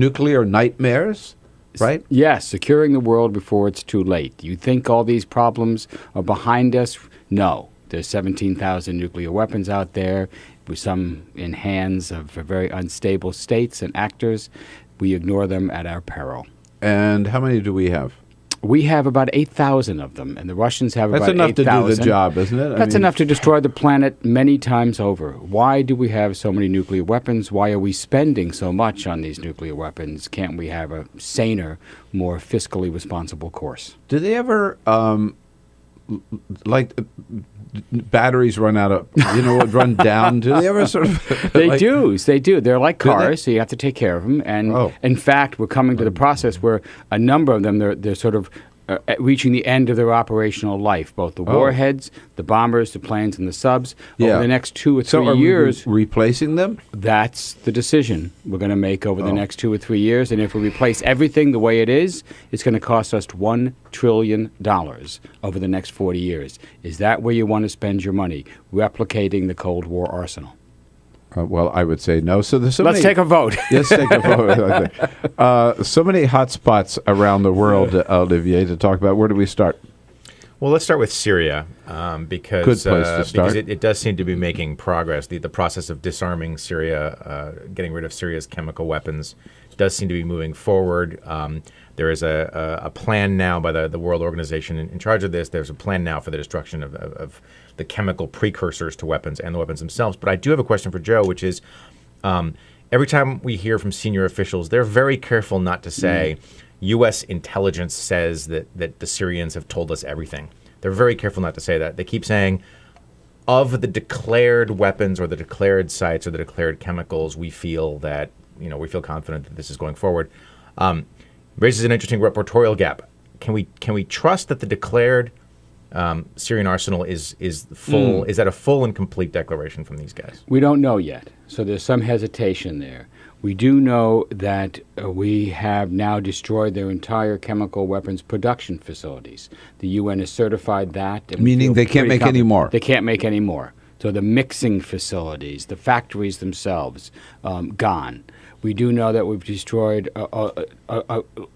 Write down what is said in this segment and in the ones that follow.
nuclear nightmares, right? Yes, securing the world before it's too late. Do you think all these problems are behind us? No. There's 17,000 nuclear weapons out there, with some in hands of very unstable states and actors. We ignore them at our peril. And how many do we have? We have about 8,000 of them, and the Russians have about 8,000. That's enough to do the job, isn't it? That's enough to destroy the planet many times over. Why do we have so many nuclear weapons? Why are we spending so much on these nuclear weapons? Can't we have a saner, more fiscally responsible course? Do they ever, batteries run out of, run down? Do they ever sort of? They do. They're like cars, so you have to take care of them. And in fact, we're coming to the process where a number of them, they're sort of reaching the end of their operational life, both the warheads, the bombers, the planes, and the subs. Over the next 2 or 3 years. We replacing them? That's the decision we're going to make over the next 2 or 3 years. And if we replace everything the way it is, it's going to cost us $1 trillion over the next 40 years. Is that where you want to spend your money, replicating the Cold War arsenal? Well, I would say no. So there's Let's take a vote. Let's take a vote. So many hot spots around the world, Olivier, to talk about. Where do we start? Well, let's start with Syria because Good place to start. Because it does seem to be making progress. The process of disarming Syria, getting rid of Syria's chemical weapons, does seem to be moving forward. There is a plan now by the World Organization in charge of this. There's a plan now for the destruction of the chemical precursors to weapons and the weapons themselves. But I do have a question for Joe, which is every time we hear from senior officials, they're very careful not to say U.S. intelligence says that the Syrians have told us everything. They're very careful not to say that. They keep saying, of the declared weapons or the declared sites or the declared chemicals, we feel confident that this is going forward. Raises an interesting reportorial gap. Can we trust that the declared Syrian arsenal is full? Is that a full and complete declaration from these guys? We don't know yet, so there's some hesitation there. We do know that we have now destroyed their entire chemical weapons production facilities. The UN has certified that. Meaning they can't make any more. They can't make any more. So the mixing facilities, the factories themselves, gone. We do know that we've destroyed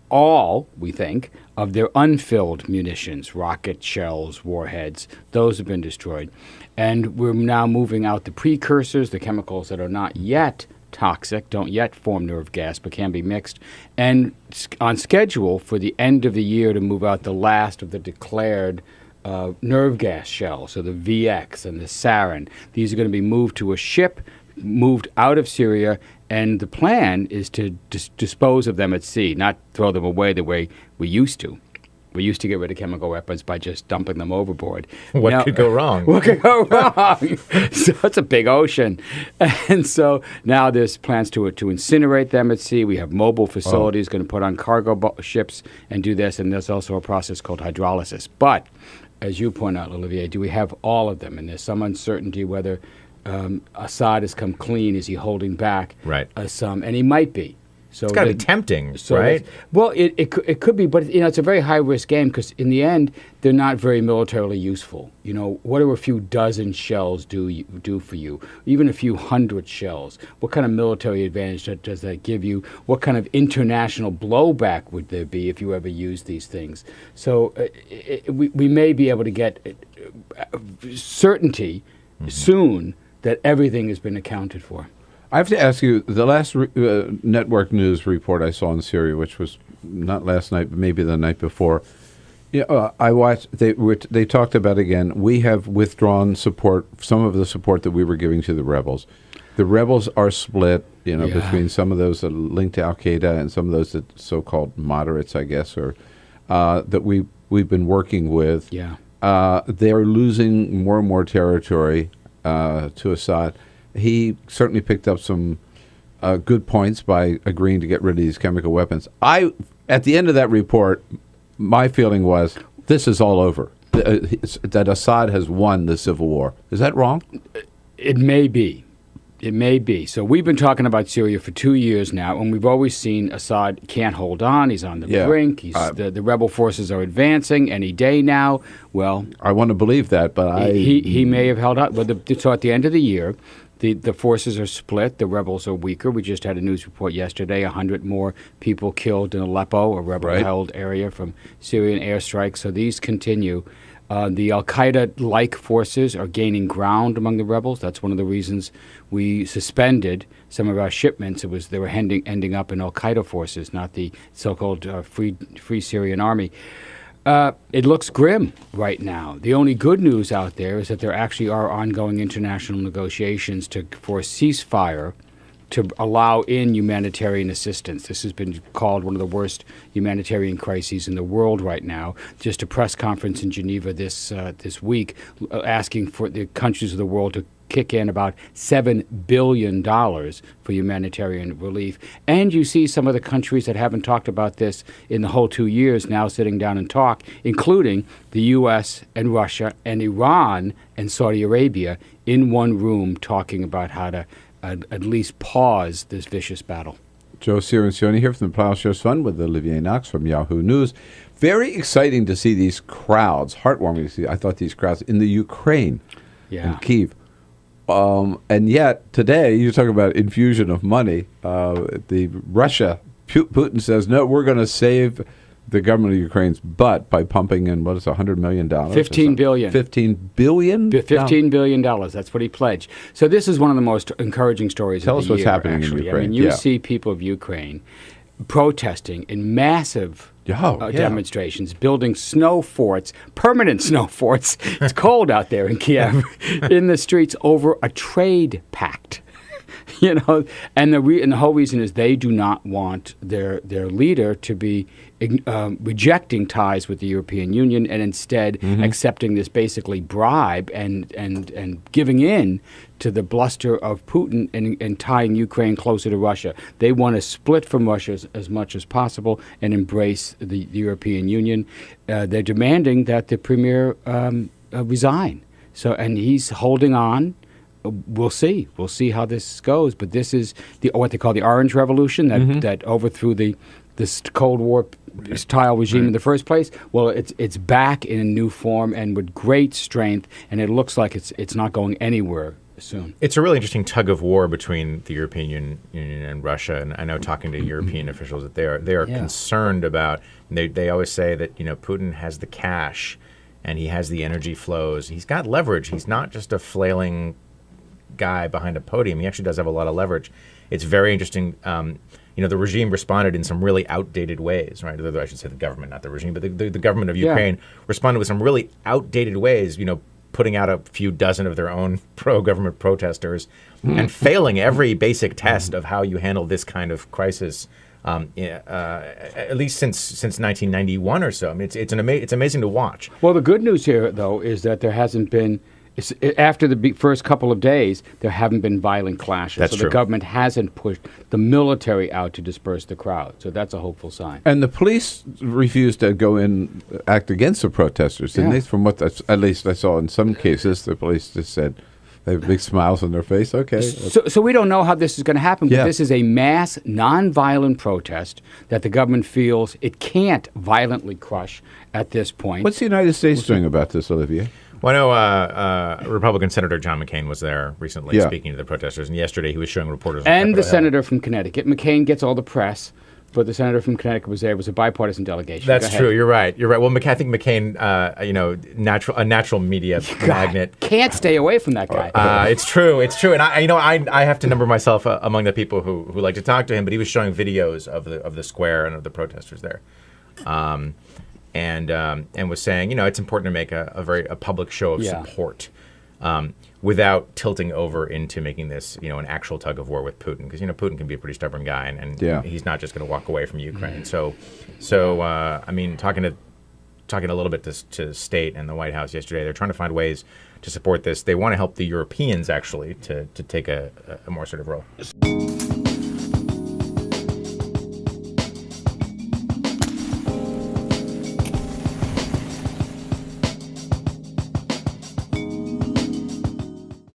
all, we think, of their unfilled munitions, rocket shells, warheads. Those have been destroyed. And we're now moving out the precursors, the chemicals that are not yet toxic, don't yet form nerve gas, but can be mixed, and on schedule for the end of the year to move out the last of the declared nerve gas shells, so the VX and the sarin. These are going to be moved to a ship, moved out of Syria, and the plan is to dispose of them at sea, not throw them away the way we used to. We used to get rid of chemical weapons by just dumping them overboard. What could go wrong? What could go wrong? So it's a big ocean. And so now there's plans to incinerate them at sea. We have mobile facilities going to put on cargo ships and do this. And there's also a process called hydrolysis. But as you point out, Olivier, do we have all of them? And there's some uncertainty whether Assad has come clean. Is he holding back? Right. Some, and he might be. So it's got to be tempting, right? Well, it could be, but it's a very high-risk game because in the end, they're not very militarily useful. What do a few dozen shells do for you? Even a few hundred shells. What kind of military advantage does that give you? What kind of international blowback would there be if you ever use these things? So we may be able to get certainty soon that everything has been accounted for. I have to ask you, the last network news report I saw in Syria, which was not last night, but maybe the night before, I watched. They talked about, again, we have withdrawn support, some of the support that we were giving to the rebels. The rebels are split, between some of those that are linked to Al-Qaeda and some of those that so-called moderates, I guess, or that we've been working with. Yeah. They're losing more and more territory to Assad. He certainly picked up some good points by agreeing to get rid of these chemical weapons. At the end of that report, my feeling was this is all over, that Assad has won the civil war. Is that wrong? It may be. It may be. So we've been talking about Syria for 2 years now, and we've always seen Assad can't hold on. He's on the brink. The rebel forces are advancing any day now. Well, I want to believe that, but he may have held out. So at the end of the year, The forces are split. The rebels are weaker. We just had a news report yesterday, 100 more people killed in Aleppo, a rebel-held area from Syrian airstrikes. So these continue. The al-Qaeda-like forces are gaining ground among the rebels. That's one of the reasons we suspended some of our shipments. They were ending up in al-Qaeda forces, not the so-called Free Syrian Army. It looks grim right now. The only good news out there is that there actually are ongoing international negotiations for a ceasefire to allow in humanitarian assistance. This has been called one of the worst humanitarian crises in the world right now. Just a press conference in Geneva this week asking for the countries of the world to kick in about $7 billion for humanitarian relief. And you see some of the countries that haven't talked about this in the whole 2 years now sitting down and talk, including the U.S. and Russia and Iran and Saudi Arabia in one room talking about how to at least pause this vicious battle. Joe Cirincione here from the Ploughshares Fund with Olivier Knox from Yahoo News. Very exciting to see these crowds, heartwarming to see, I thought, these crowds in the Ukraine and Kyiv. And yet, today, you talk about infusion of money. Putin says, no, we're going to save the government of Ukraine's butt by pumping in, what is it, $100 million? $15 billion. $15 billion? $15 billion. That's what he pledged. So this is one of the most encouraging stories Tell of us the what's year, happening actually. in Ukraine. I mean, you see people of Ukraine protesting in massive demonstrations, building snow forts, permanent snow forts. It's cold out there in Kiev, in the streets over a trade pact. And the whole reason is they do not want their leader to be rejecting ties with the European Union and instead accepting this basically bribe and giving in to the bluster of Putin and tying Ukraine closer to Russia. They want to split from Russia as much as possible and embrace the European Union. They're demanding that the premier resign. And he's holding on. We'll see. We'll see how this goes. But this is what they call the Orange Revolution that overthrew this Cold War style regime in the first place. Well, it's back in a new form and with great strength, and it looks like it's not going anywhere soon. It's a really interesting tug of war between the European Union and Russia. And I know talking to European officials that they are concerned about. They always say that Putin has the cash and he has the energy flows. He's got leverage. He's not just a flailing guy behind a podium. He actually does have a lot of leverage. It's very interesting. The regime responded in some really outdated ways, right? I should say the government, not the regime, but the government of Ukraine responded with some really outdated ways, putting out a few dozen of their own pro-government protesters and failing every basic test of how you handle this kind of crisis, at least since 1991 or so. I mean, it's amazing to watch. Well, the good news here, though, is that there hasn't been after the first couple of days, there haven't been violent clashes. That's so true. The government hasn't pushed the military out to disperse the crowd. So that's a hopeful sign. And the police refused to go in, act against the protesters, didn't they? From what at least I saw in some cases, the police just said, they have big smiles on their face. Okay. So we don't know how this is going to happen, but this is a mass, nonviolent protest that the government feels it can't violently crush at this point. What's the United States doing about this, Olivier? Well, I know Republican Senator John McCain was there recently speaking to the protesters, and yesterday he was showing reporters. And the senator from Connecticut. McCain gets all the press, but the senator from Connecticut was there. It was a bipartisan delegation. That's true. You're right. Well, I think McCain, a natural media magnet. Can't stay away from that guy. It's true. And I have to number myself among the people who like to talk to him. But he was showing videos of the square and of the protesters there. And was saying, it's important to make a public show of support without tilting over into making this, an actual tug of war with Putin, because Putin can be a pretty stubborn guy, and he's not just going to walk away from Ukraine. So I mean, talking a little bit to State and the White House yesterday, they're trying to find ways to support this. They want to help the Europeans actually to take a more sort of role.